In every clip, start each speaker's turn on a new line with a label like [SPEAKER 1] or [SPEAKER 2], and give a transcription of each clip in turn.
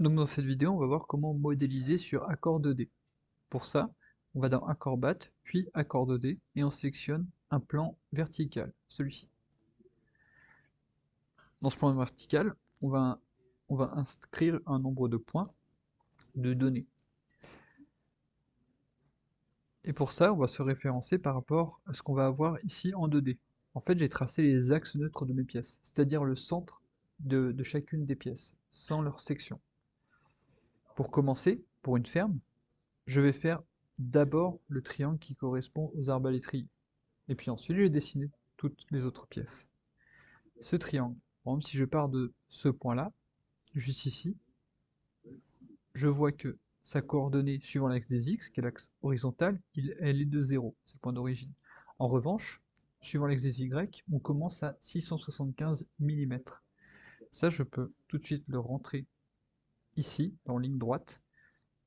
[SPEAKER 1] Donc dans cette vidéo, on va voir comment modéliser sur Accord 2D. Pour ça, on va dans Acrobat, puis Accord 2D, et on sélectionne un plan vertical, celui-ci. Dans ce plan vertical, on va inscrire un nombre de points de données. Et pour ça, on va se référencer par rapport à ce qu'on va avoir ici en 2D. En fait, j'ai tracé les axes neutres de mes pièces, c'est-à-dire le centre de chacune des pièces, sans leur section. Pour commencer, pour une ferme, je vais faire d'abord le triangle qui correspond aux arbalétriers. Et puis ensuite, je vais dessiner toutes les autres pièces. Ce triangle, par exemple, si je pars de ce point-là, juste ici, je vois que sa coordonnée suivant l'axe des x, qui est l'axe horizontal, elle est de 0, c'est le point d'origine. En revanche, suivant l'axe des y, on commence à 675 mm. Ça, je peux tout de suite le rentrer ici, en ligne droite.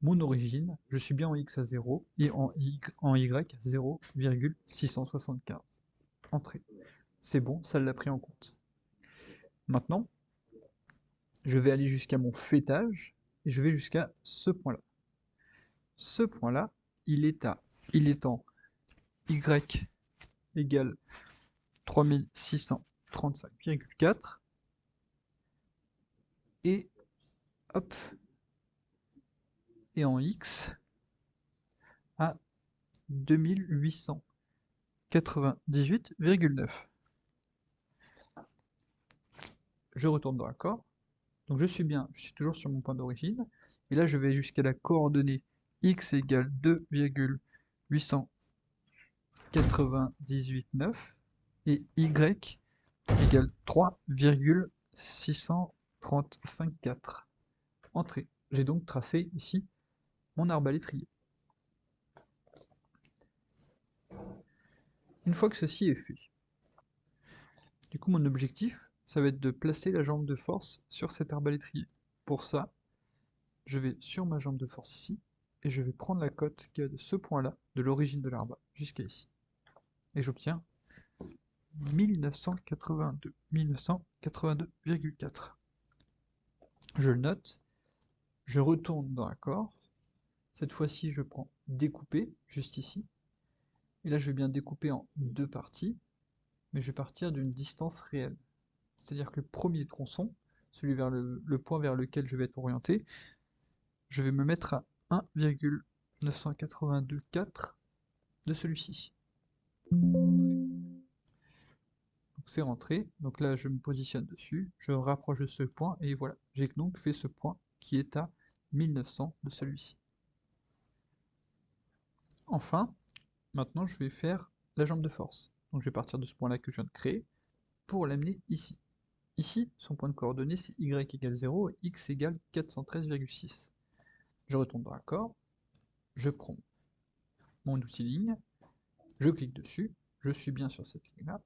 [SPEAKER 1] Mon origine, je suis bien en x à 0 et en y à 0,675. Entrée. C'est bon, ça l'a pris en compte. Maintenant, je vais aller jusqu'à mon fêtage et je vais jusqu'à ce point-là. Ce point-là, il est en y égale 3635,4 et hop, et en x à 2898,9. Je retourne dans l'accord. Donc je suis toujours sur mon point d'origine. Et là, je vais jusqu'à la coordonnée x égale 2,89 et y égale 3,6354. Entrée. J'ai donc tracé ici mon arbalétrier. Une fois que ceci est fait, du coup mon objectif, ça va être de placer la jambe de force sur cet arbalétrier. Pour ça, je vais sur ma jambe de force ici, et je vais prendre la cote qui est de ce point-là, de l'origine de l'arbre, jusqu'à ici. Et j'obtiens 1982,4. Je le note, je retourne dans Accord. Cette fois-ci, je prends découper, juste ici. Et là, je vais bien découper en deux parties, mais je vais partir d'une distance réelle. C'est-à-dire que le premier tronçon, celui vers le point vers lequel je vais être orienté, je vais me mettre à 1,9824 de celui-ci. C'est rentré, donc là je me positionne dessus, je me rapproche de ce point, et voilà, j'ai donc fait ce point qui est à 1900 de celui-ci. Enfin, maintenant je vais faire la jambe de force. Donc je vais partir de ce point-là que je viens de créer, pour l'amener ici. Ici, son point de coordonnée c'est y égale 0 et x égale 413,6. Je retourne dans l'accord, je prends mon outil ligne, je clique dessus, je suis bien sur cette ligne-là,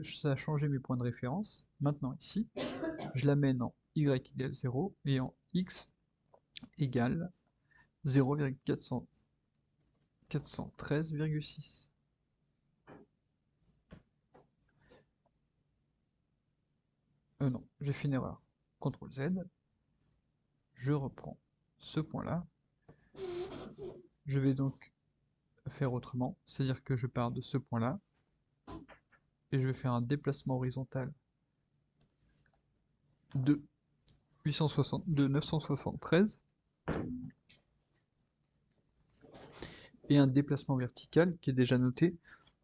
[SPEAKER 1] ça a changé mes points de référence. Maintenant ici, je l'amène en y égale 0 et en x égale 0,413,6. Non, j'ai fait une erreur. CTRL Z, je reprends ce point-là. Je vais donc faire autrement, c'est-à-dire que je pars de ce point-là et je vais faire un déplacement horizontal de 973 et un déplacement vertical qui est déjà noté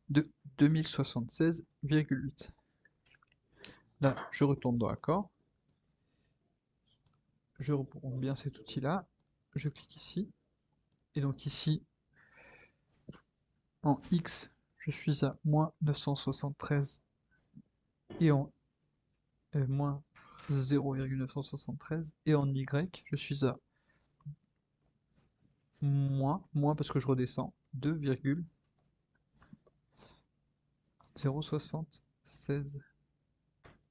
[SPEAKER 1] de 2076,8. Là, je retourne dans Accord, je reprends bien cet outil-là, je clique ici, et donc ici, en X, je suis à moins 973 et en moins 0,973 et en Y, je suis à moins parce que je redescends, 2,076.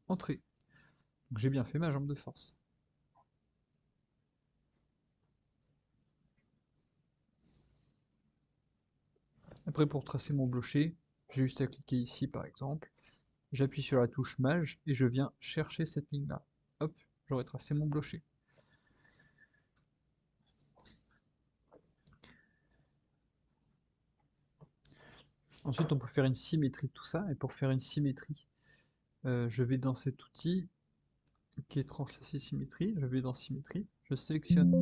[SPEAKER 1] Entrée. Donc j'ai bien fait ma jambe de force. Après pour tracer mon blocher, j'ai juste à cliquer ici par exemple, j'appuie sur la touche Maj et je viens chercher cette ligne là. Hop, j'aurai tracé mon blocher. Ensuite, on peut faire une symétrie de tout ça, et pour faire une symétrie, je vais dans cet outil qui est translation symétrie, je vais dans symétrie, je sélectionne,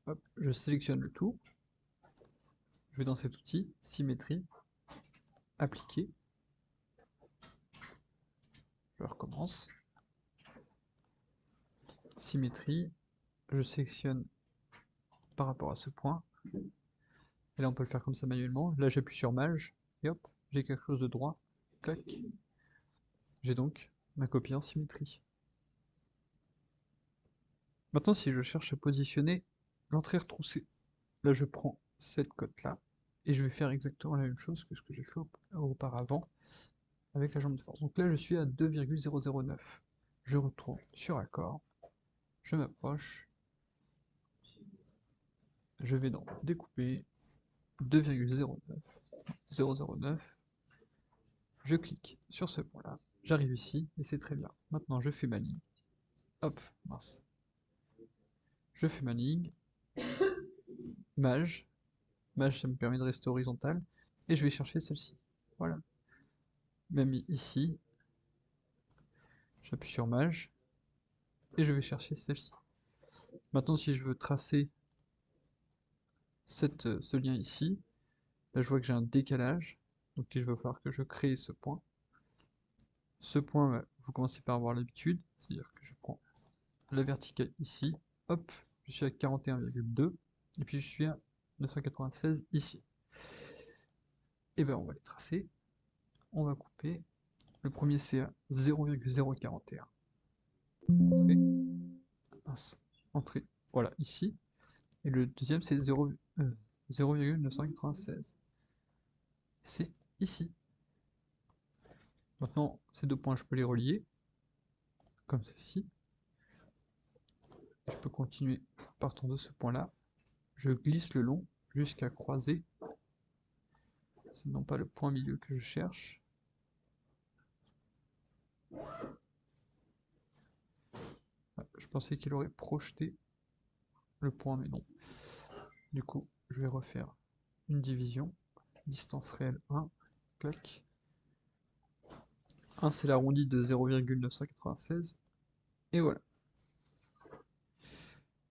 [SPEAKER 1] hop, je sélectionne le tout, je vais dans cet outil, symétrie, appliquer, je recommence, symétrie, je sélectionne par rapport à ce point, et là on peut le faire comme ça manuellement, là j'appuie sur Maj, et hop, j'ai quelque chose de droit, clac, j'ai donc ma copie en symétrie. Maintenant si je cherche à positionner l'entrée retroussée, là je prends cette cote-là, et je vais faire exactement la même chose que ce que j'ai fait auparavant avec la jambe de force. Donc là je suis à 2,009. Je retourne sur accord, je m'approche, je vais dans découper, 2,009, je clique sur ce point-là, j'arrive ici, et c'est très bien. Maintenant je fais ma ligne, hop, mince. Je fais ma ligne, Maj, ça me permet de rester horizontal, et je vais chercher celle-ci. Voilà. Même ici, j'appuie sur Maj, et je vais chercher celle-ci. Maintenant, si je veux tracer ce lien ici, là je vois que j'ai un décalage, donc il va falloir que je crée ce point. Ce point, vous commencez par avoir l'habitude, c'est-à-dire que je prends la verticale ici, hop, je suis à 41,2, et puis je suis à 996 ici. Et bien on va les tracer, on va couper. Le premier c'est à 0,041. Entrée, mince, entrée, voilà, ici. Et le deuxième c'est 0,996. C'est ici. Maintenant, ces deux points, je peux les relier, comme ceci. Et je peux continuer partant de ce point-là. Je glisse le long jusqu'à croiser. C'est non pas le point milieu que je cherche. Je pensais qu'il aurait projeté le point, mais non. Du coup, je vais refaire une division. Distance réelle 1, clac. 1, c'est l'arrondi de 0,996. Et voilà.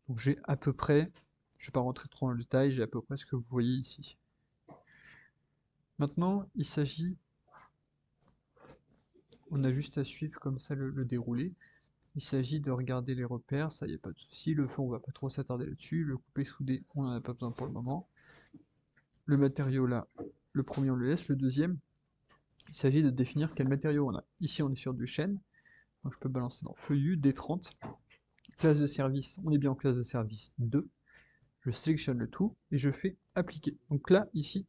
[SPEAKER 1] Donc j'ai à peu près, je ne vais pas rentrer trop dans le détail, j'ai à peu près ce que vous voyez ici. Maintenant, il s'agit, on a juste à suivre comme ça le déroulé. Il s'agit de regarder les repères, ça y a pas de souci. Le fond, on va pas trop s'attarder là-dessus. Le coupé soudé, on n'en a pas besoin pour le moment. Le matériau là, le premier on le laisse. Le deuxième, il s'agit de définir quel matériau on a. Ici on est sur du chêne, donc je peux balancer dans feuillu, D30. Classe de service, on est bien en classe de service 2. Je sélectionne le tout et je fais appliquer. Donc là, ici,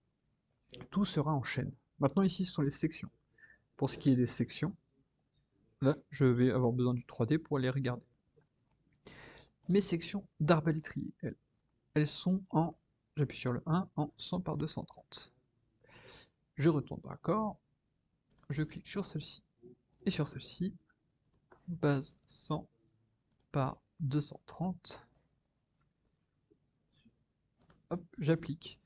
[SPEAKER 1] tout sera en chêne. Maintenant ici, ce sont les sections. Pour ce qui est des sections, là, je vais avoir besoin du 3D pour les regarder. Mes sections d'arbalétrier, elles sont en, j'appuie sur le 1, en 100 par 230. Je retourne raccord, je clique sur celle-ci et sur celle-ci, base 100 par 230. Hop, j'applique.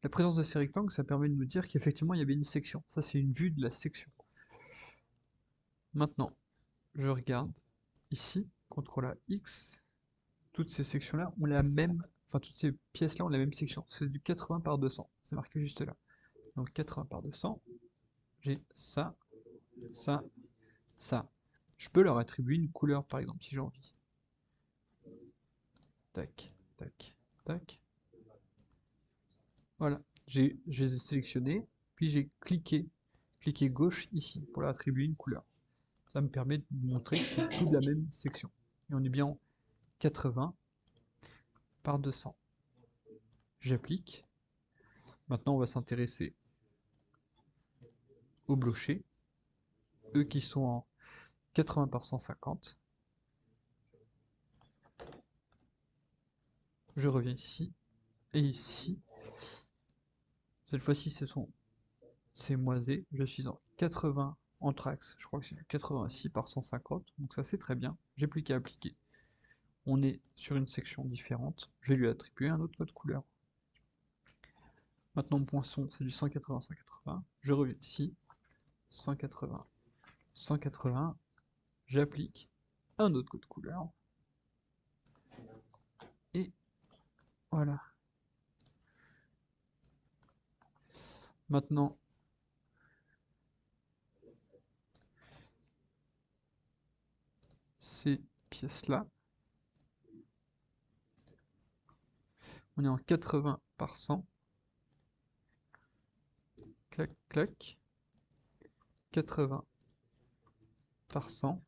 [SPEAKER 1] La présence de ces rectangles, ça permet de nous dire qu'effectivement il y avait une section. Ça, c'est une vue de la section. Maintenant, je regarde ici, CTRL A X, toutes ces sections-là ont la même, enfin toutes ces pièces-là ont la même section. C'est du 80 par 200. C'est marqué juste là. Donc 80 par 200, j'ai ça, ça, ça. Je peux leur attribuer une couleur par exemple si j'ai envie. Tac, tac, tac. Voilà, je les ai sélectionnés, puis j'ai cliqué gauche ici pour leur attribuer une couleur. Ça me permet de montrer que c'est tout de la même section. Et on est bien en 80 par 200. J'applique. Maintenant on va s'intéresser aux blochers, eux qui sont en 80 par 150. Je reviens ici, et ici, cette fois-ci c'est moisé, je suis en 80 entre axes, je crois que c'est du 86 par 150, donc ça c'est très bien, j'ai plus qu'à appliquer. On est sur une section différente, je vais lui attribuer un autre code couleur. Maintenant, mon poinçon, c'est du 180, 180. Je reviens ici, 180, 180. J'applique un autre code couleur. Et voilà. Maintenant, ces pièces-là, on est en 80 par 100. Clac, clac. 80 par 100.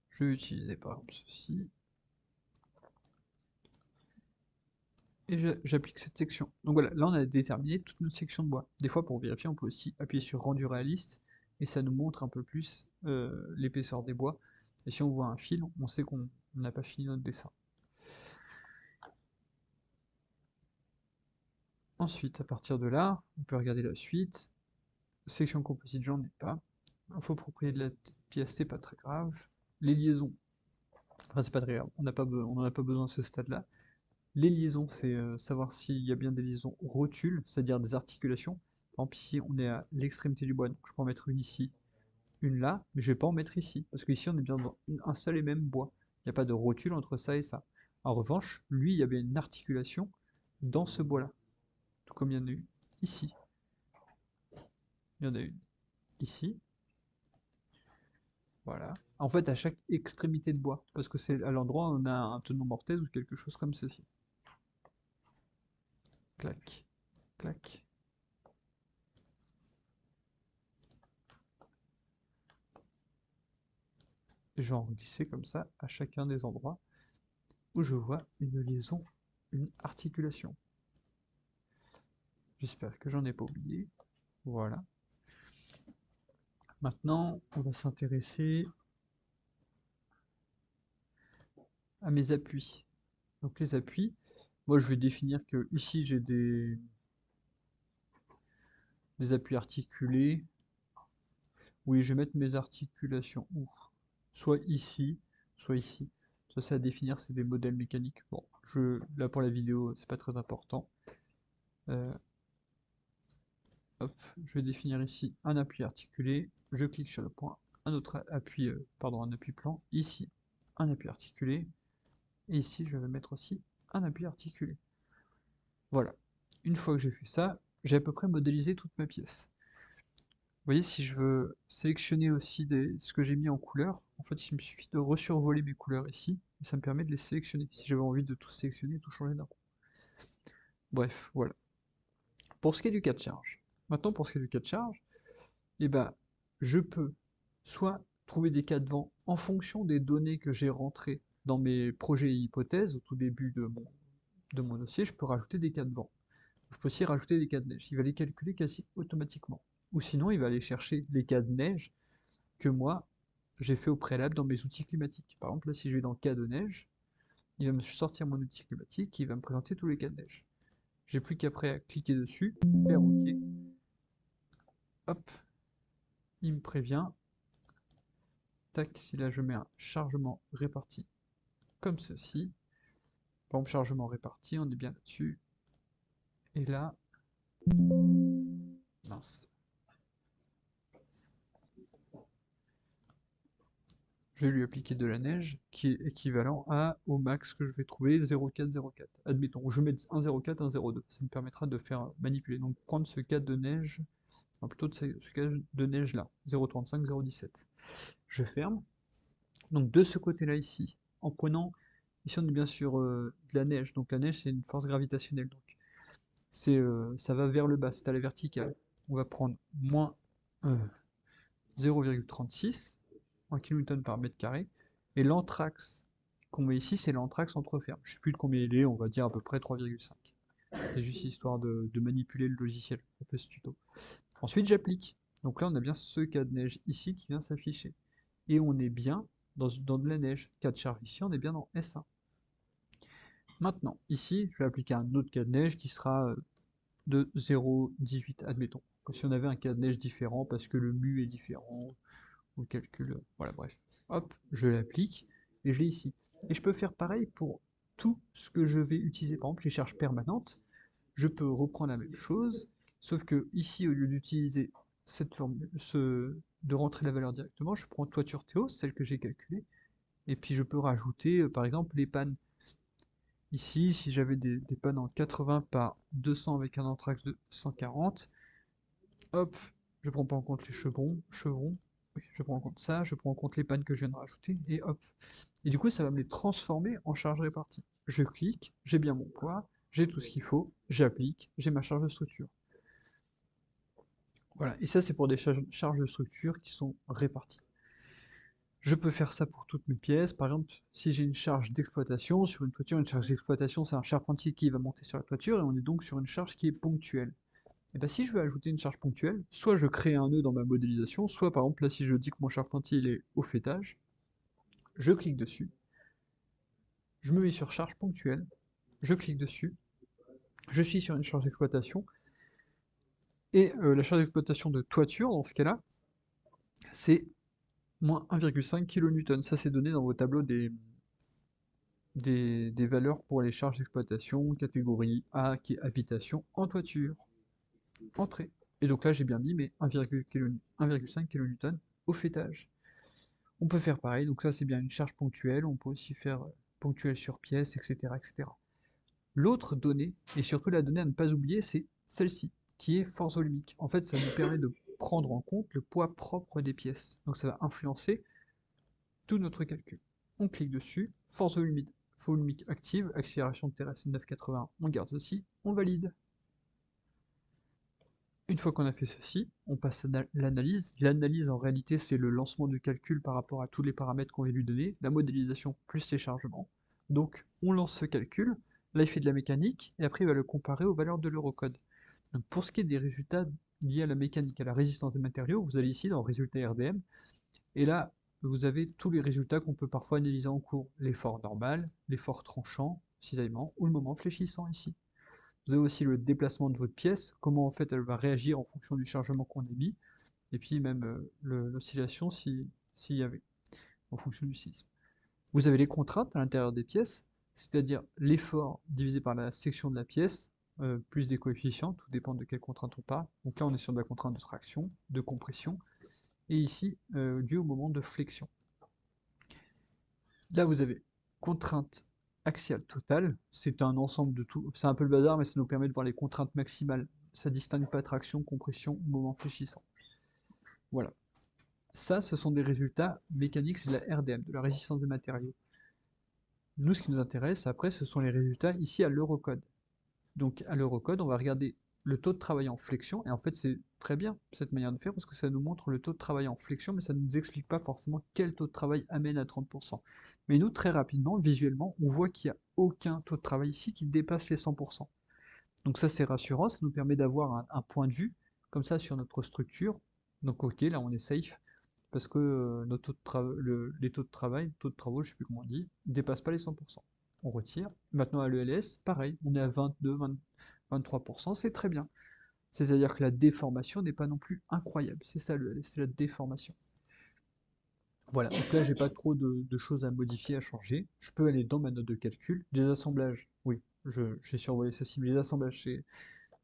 [SPEAKER 1] Je vais utiliser par exemple ceci. Et j'applique cette section. Donc voilà, là on a déterminé toute notre section de bois. Des fois pour vérifier, on peut aussi appuyer sur rendu réaliste, et ça nous montre un peu plus l'épaisseur des bois. Et si on voit un fil, on sait qu'on n'a pas fini notre dessin. Ensuite, à partir de là, on peut regarder la suite. Section composite, j'en ai pas. Info propriété de la pièce, c'est pas très grave. Les liaisons, enfin c'est pas très grave, on n'en a pas besoin à ce stade-là. Les liaisons, c'est savoir s'il y a bien des liaisons rotules, c'est-à-dire des articulations. Par exemple, ici, on est à l'extrémité du bois, donc je peux en mettre une ici, une là, mais je vais pas en mettre ici, parce qu'ici, on est bien dans un seul et même bois. Il n'y a pas de rotule entre ça et ça. En revanche, lui, il y a bien une articulation dans ce bois-là, tout comme il y en a une ici. Il y en a une ici. Voilà. En fait, à chaque extrémité de bois, parce que c'est à l'endroit où on a un tenon mortaise ou quelque chose comme ceci. Clac, clac. Et je vais en glisser comme ça à chacun des endroits où je vois une liaison, une articulation. J'espère que j'en ai pas oublié. Voilà. Maintenant, on va s'intéresser à mes appuis. Donc les appuis, moi je vais définir que ici j'ai des appuis articulés. Oui, je vais mettre mes articulations où? Soit ici, soit ici. Ça c'est à définir, c'est des modèles mécaniques. Bon, là pour la vidéo, c'est pas très important. Hop, je vais définir ici un appui articulé, je clique sur le point, un autre appui, un appui plan, ici un appui articulé, et ici je vais mettre aussi un appui articulé. Voilà, une fois que j'ai fait ça, j'ai à peu près modélisé toute ma pièce. Vous voyez, si je veux sélectionner aussi ce que j'ai mis en couleur, en fait il me suffit de resurvoler mes couleurs ici, et ça me permet de les sélectionner, si j'avais envie de tout sélectionner et tout changer d'un coup. Bref, voilà. Pour ce qui est du cas de charge, maintenant pour ce qui est du cas de charge, eh ben, je peux soit trouver des cas de vent en fonction des données que j'ai rentrées dans mes projets et hypothèses au tout début de mon dossier, je peux rajouter des cas de vent. Je peux aussi rajouter des cas de neige. Il va les calculer quasi automatiquement. Ou sinon, il va aller chercher les cas de neige que moi, j'ai fait au préalable dans mes outils climatiques. Par exemple, là, si je vais dans cas de neige, il va me sortir mon outil climatique et il va me présenter tous les cas de neige. J'ai plus qu'après à cliquer dessus, faire OK. Hop, il me prévient. Tac, si là je mets un chargement réparti comme ceci, par exemple chargement réparti, on est bien là-dessus, et là, mince, je vais lui appliquer de la neige qui est équivalent au max que je vais trouver 0,404. Admettons, je mets 1,04, 1,02, ça me permettra de faire manipuler, donc prendre ce cas de neige, enfin plutôt ce cas de neige là, 0,35, 0,17. Je ferme, donc de ce côté-là ici, en prenant, ici on est bien sur de la neige, donc la neige c'est une force gravitationnelle, donc ça va vers le bas, c'est à la verticale. On va prendre moins 0,36 en kN par mètre carré, et l'anthrax qu'on met ici, c'est l'anthrax entre fermes. Je ne sais plus de combien il est, on va dire à peu près 3,5. C'est juste histoire de manipuler le logiciel, on fait ce tuto. Ensuite, j'applique. Donc là, on a bien ce cas de neige ici qui vient s'afficher. Et on est bien dans de la neige. Cas de charge ici, on est bien dans S1. Maintenant, ici, je vais appliquer un autre cas de neige qui sera de 0,18, admettons. Comme si on avait un cas de neige différent parce que le mu est différent, ou le calcul, voilà, bref. Hop, je l'applique, et je l'ai ici. Et je peux faire pareil pour tout ce que je vais utiliser, par exemple les charges permanentes. je peux reprendre la même chose, sauf que ici, au lieu d'utiliser cette formule, de rentrer la valeur directement, je prends toiture Théo, celle que j'ai calculée, et puis je peux rajouter, par exemple, les pannes. Ici, si j'avais des pannes en 80 par 200 avec un entraxe de 140, hop, je prends pas en compte les chevrons, oui, je prends en compte ça, je prends en compte les pannes que je viens de rajouter, et hop. Et du coup, ça va me les transformer en charge répartie. Je clique, j'ai bien mon poids, j'ai tout ce qu'il faut, j'applique, j'ai ma charge de structure. Voilà, et ça c'est pour des charges de structure qui sont réparties. Je peux faire ça pour toutes mes pièces. Par exemple, si j'ai une charge d'exploitation sur une toiture, une charge d'exploitation, c'est un charpentier qui va monter sur la toiture, et on est donc sur une charge qui est ponctuelle. Et bien si je veux ajouter une charge ponctuelle, soit je crée un nœud dans ma modélisation, soit par exemple là si je dis que mon charpentier il est au faîtage, je clique dessus, je me mets sur charge ponctuelle, je clique dessus, je suis sur une charge d'exploitation, et la charge d'exploitation de toiture, dans ce cas-là, c'est moins 1,5 kN. Ça, c'est donné dans vos tableaux des valeurs pour les charges d'exploitation, catégorie A, qui est habitation, en toiture. Entrée. Et donc là, j'ai bien mis mes 1,5 kN au faîtage. On peut faire pareil, donc ça, c'est bien une charge ponctuelle. On peut aussi faire ponctuelle sur pièce, etc., etc. L'autre donnée, et surtout la donnée à ne pas oublier, c'est celle-ci, qui est force volumique. En fait, ça nous permet de prendre en compte le poids propre des pièces. Donc ça va influencer tout notre calcul. On clique dessus, force volumique active, accélération de terrasse 9,80, on garde ceci, on valide. Une fois qu'on a fait ceci, on passe à l'analyse. L'analyse, en réalité, c'est le lancement du calcul par rapport à tous les paramètres qu'on vient lui donner, la modélisation plus les chargements. Donc, on lance ce calcul, là il fait de la mécanique, et après il va le comparer aux valeurs de l'eurocode. Donc, pour ce qui est des résultats liés à la mécanique, à la résistance des matériaux, vous allez ici dans résultats RDM, et là, vous avez tous les résultats qu'on peut parfois analyser en cours. L'effort normal, l'effort tranchant, cisaillement, ou le moment fléchissant ici. Vous avez aussi le déplacement de votre pièce, comment en fait elle va réagir en fonction du chargement qu'on a mis, et puis même l'oscillation s'il y avait, en fonction du séisme. Vous avez les contraintes à l'intérieur des pièces, c'est-à-dire l'effort divisé par la section de la pièce, plus des coefficients, tout dépend de quelle contrainte on parle. Donc là on est sur de la contrainte de traction, de compression, et ici dû au moment de flexion. Là, vous avez contrainte axiale totale, c'est un ensemble de tout, c'est un peu le bazar, mais ça nous permet de voir les contraintes maximales. Ça distingue pas traction, compression, moment fléchissant. Voilà. Ça, ce sont des résultats mécaniques, c'est de la RDM, de la résistance des matériaux. Nous, ce qui nous intéresse, après, ce sont les résultats ici à l'Eurocode. Donc, à l'Eurocode, on va regarder le taux de travail en flexion, et en fait, c'est très bien cette manière de faire, parce que ça nous montre le taux de travail en flexion, mais ça ne nous explique pas forcément quel taux de travail amène à 30%. Mais nous, très rapidement, visuellement, on voit qu'il n'y a aucun taux de travail ici qui dépasse les 100%. Donc ça, c'est rassurant, ça nous permet d'avoir un point de vue, comme ça, sur notre structure. Donc ok, là, on est safe, parce que nos taux les taux de travail, taux de travaux, je sais plus comment on dit, ne dépassent pas les 100%. On retire. Maintenant, à l'ELS, pareil, on est à 22, 23%, c'est très bien. C'est-à-dire que la déformation n'est pas non plus incroyable. C'est ça l'ELS, c'est la déformation. Voilà, donc là, j'ai pas trop de choses à modifier, à changer. Je peux aller dans ma note de calcul. Les assemblages, oui, j'ai survolé ceci, mais les assemblages,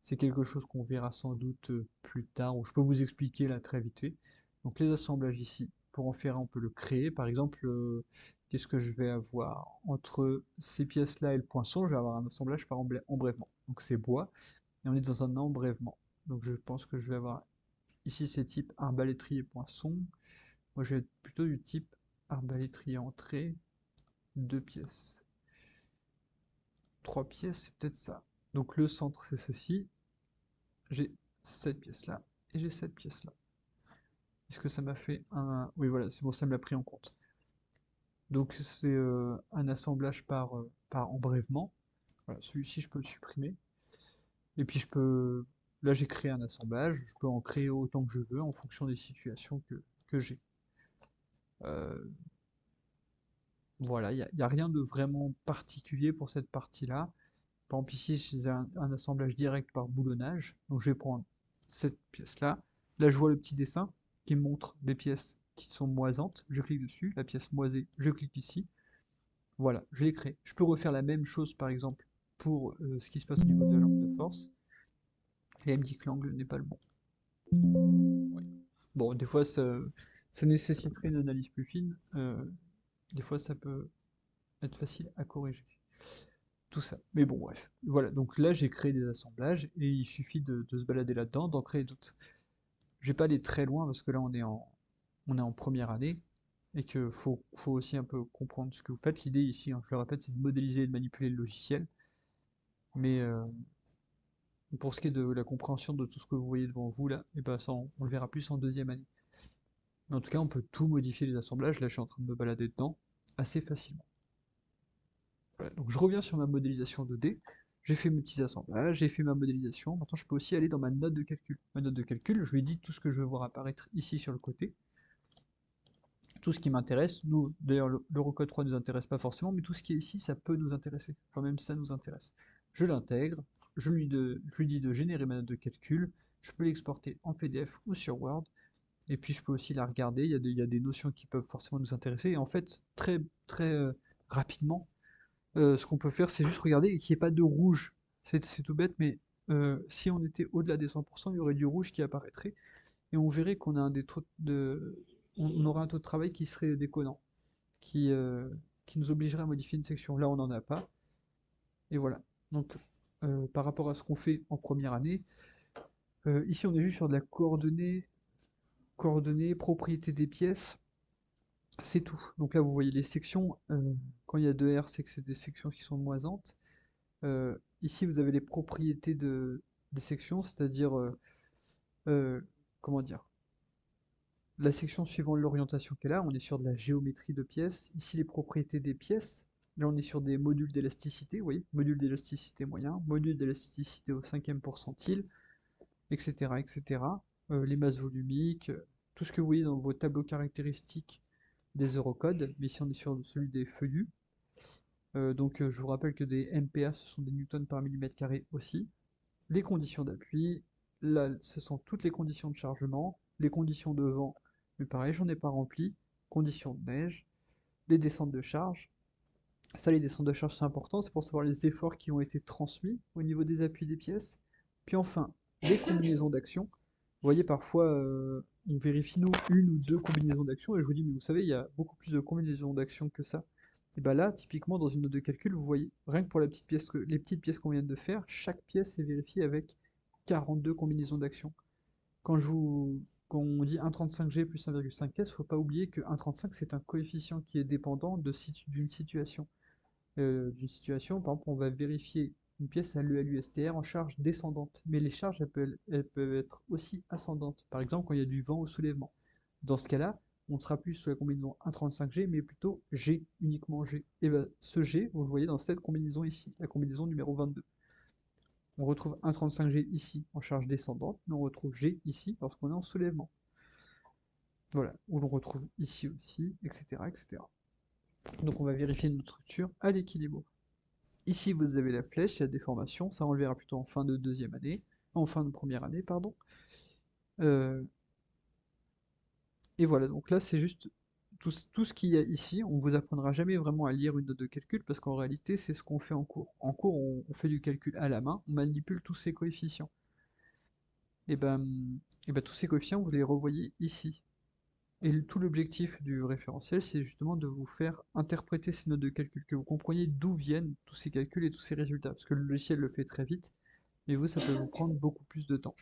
[SPEAKER 1] c'est quelque chose qu'on verra sans doute plus tard, ou je peux vous expliquer là très vite fait. Donc les assemblages ici, pour en faire un, on peut le créer. Par exemple, qu'est-ce que je vais avoir? Entre ces pièces-là et le poinçon, je vais avoir un assemblage par embrèvement. Donc c'est bois, et on est dans un embrèvement. Donc je pense que je vais avoir ici c'est type arbalétrier et poinçon. Moi je vais être plutôt du type arbalétrier entrée, 2 pièces. 3 pièces, c'est peut-être ça. Donc le centre c'est ceci. J'ai cette pièce-là et j'ai cette pièce-là. Est-ce que ça m'a fait un... Oui, voilà, c'est bon, ça me l'a pris en compte. Donc c'est un assemblage par embrèvement. Voilà, celui-ci, je peux le supprimer. Et puis je peux... Là, j'ai créé un assemblage. Je peux en créer autant que je veux en fonction des situations que j'ai. Euh, voilà, il n'y a rien de vraiment particulier pour cette partie-là. Par exemple, ici, j'ai un assemblage direct par boulonnage. Donc je vais prendre cette pièce-là. Là, je vois le petit dessin qui me montre les pièces qui sont moisantes. Je clique dessus. La pièce moisée, je clique ici. Voilà, je l'ai créé. Je peux refaire la même chose, par exemple, pour ce qui se passe au niveau de la lampe de force, et elle me dit que l'angle n'est pas le bon. Ouais. Bon, des fois, ça nécessiterait une analyse plus fine. Des fois, ça peut être facile à corriger. Tout ça. Mais bon, bref. Voilà, donc là, j'ai créé des assemblages, et il suffit de se balader là-dedans, d'en créer d'autres. Je vais pas aller très loin, parce que là, on est en première année, et que faut aussi un peu comprendre ce que vous faites. L'idée ici, hein, je le répète, c'est de modéliser et de manipuler le logiciel. Mais pour ce qui est de la compréhension de tout ce que vous voyez devant vous, là, et ben ça, on le verra plus en deuxième année. Mais en tout cas, on peut tout modifier les assemblages. Là, je suis en train de me balader dedans assez facilement. Voilà, donc je reviens sur ma modélisation 2D. J'ai fait mes petits assemblages, j'ai fait ma modélisation. Maintenant, je peux aussi aller dans ma note de calcul. Ma note de calcul, je lui ai dit tout ce que je veux voir apparaître ici sur le côté. Tout ce qui m'intéresse. Nous, d'ailleurs, l'Eurocode 3 ne nous intéresse pas forcément, mais tout ce qui est ici, ça peut nous intéresser. Enfin, même ça nous intéresse. Je l'intègre, je lui dis de générer ma note de calcul. Je peux l'exporter en PDF ou sur Word. Et puis, je peux aussi la regarder. Il y a des notions qui peuvent forcément nous intéresser. Et en fait, très rapidement, ce qu'on peut faire, c'est juste regarder et qu'il n'y ait pas de rouge. C'est tout bête, mais si on était au-delà des 100%, il y aurait du rouge qui apparaîtrait, et on verrait qu'on a on aurait un taux de travail qui serait déconnant, qui, euh, qui nous obligerait à modifier une section. Là, on n'en a pas, et voilà. Donc, par rapport à ce qu'on fait en première année, ici, on est juste sur de la coordonnée, propriété des pièces, c'est tout. Donc là, vous voyez les sections, quand il y a 2R, c'est que c'est des sections qui sont moisantes. Ici, vous avez les propriétés des sections, c'est-à-dire, comment dire, la section suivant l'orientation qu'elle a, on est sur de la géométrie de pièces. Ici, les propriétés des pièces, là, on est sur des modules d'élasticité, vous voyez, module d'élasticité moyen, module d'élasticité au 5e pourcentile, etc., etc. Les masses volumiques, tout ce que vous voyez dans vos tableaux caractéristiques des Eurocodes, mais ici, on est sur celui des feuillus. Donc, je vous rappelle que des MPa, ce sont des newtons par millimètre carré aussi. Les conditions d'appui, là, ce sont toutes les conditions de chargement, les conditions de vent, mais pareil, j'en ai pas rempli, conditions de neige, les descentes de charge. Ça, les descentes de charge, c'est important, c'est pour savoir les efforts qui ont été transmis au niveau des appuis des pièces. Puis enfin, les combinaisons d'actions. Vous voyez, parfois, on vérifie nous une ou deux combinaisons d'actions, et je vous dis, mais vous savez, il y a beaucoup plus de combinaisons d'actions que ça. Et bien là, typiquement, dans une note de calcul, vous voyez, rien que pour la petite pièce les petites pièces qu'on vient de faire, chaque pièce est vérifiée avec 42 combinaisons d'actions. Quand on dit 1,35G plus 1,5S, il ne faut pas oublier que 1,35 c'est un coefficient qui est dépendant d'une situation. Par exemple, on va vérifier une pièce à l'ELUSTR en charge descendante, mais les charges elles peuvent être aussi ascendantes, par exemple quand il y a du vent au soulèvement. Dans ce cas-là, on ne sera plus sur la combinaison 1,35G, mais plutôt G, uniquement G. Et bien ce G, vous le voyez dans cette combinaison ici, la combinaison numéro 22. On retrouve 1,35G ici en charge descendante, mais on retrouve G ici lorsqu'on est en soulèvement. Voilà, où l'on retrouve ici aussi, etc., etc. Donc on va vérifier notre structure à l'équilibre. Ici, vous avez la flèche, la déformation, ça on le verra plutôt en fin de deuxième année, en fin de première année, pardon. Euh, et voilà, donc là c'est juste tout ce qu'il y a ici. On vous apprendra jamais vraiment à lire une note de calcul parce qu'en réalité c'est ce qu'on fait en cours. En cours, on fait du calcul à la main, on manipule tous ces coefficients. Et ben, tous ces coefficients, vous les revoyez ici. Et tout l'objectif du référentiel, c'est justement de vous faire interpréter ces notes de calcul, que vous compreniez d'où viennent tous ces calculs et tous ces résultats. Parce que le logiciel le fait très vite, mais vous, ça peut vous prendre beaucoup plus de temps.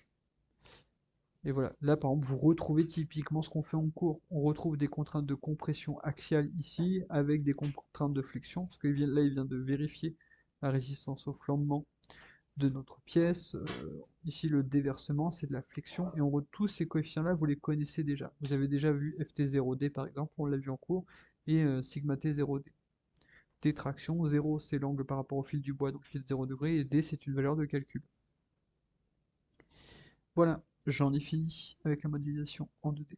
[SPEAKER 1] Et voilà, là par exemple, vous retrouvez typiquement ce qu'on fait en cours. On retrouve des contraintes de compression axiale ici, avec des contraintes de flexion, parce que là, il vient de vérifier la résistance au flambement de notre pièce. Ici, le déversement, c'est de la flexion, et tous ces coefficients-là, vous les connaissez déjà. Vous avez déjà vu Ft0D, par exemple, on l'a vu en cours, et sigma T0D. Détraction, 0, c'est l'angle par rapport au fil du bois, donc qui est de 0 degré, et D, c'est une valeur de calcul. Voilà, j'en ai fini avec la modélisation en 2D.